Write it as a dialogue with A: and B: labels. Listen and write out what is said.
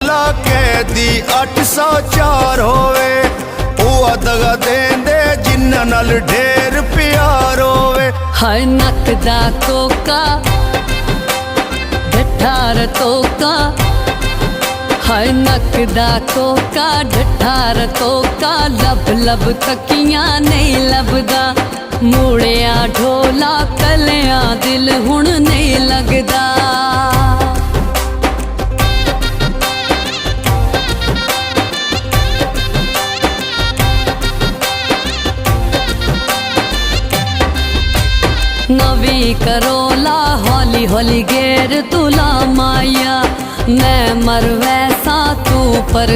A: ला कैदी 804 होवे ਉਹ ਦਗਾ ਦੇਂਦੇ ਜਿੰਨਾਂ ਨਾਲ ਢੇਰ ਪਿਆਰ ਹੋਵੇ।
B: ਹਾਏ ਨੱਕ ਦਾ ਕੋਕਾ ਢੱਠਾਰ ਤੋਕਾ, ਹਾਏ ਨੱਕ ਦਾ ਕੋਕਾ ਢੱਠਾਰ ਤੋਕਾ, ਲੱਭ ਲੱਭ ਤੱਕੀਆਂ ਨਹੀਂ ਲੱਭਦਾ, ਮੂੜਿਆ ਢੋਲਾ ਕਲਿਆਂ ਦਿਲ ਹੁਣ ਨਹੀਂ ਲੱਗਦਾ। नवी करोला हौली हौली गेर तुला माया, मैं मर वैसा तू पर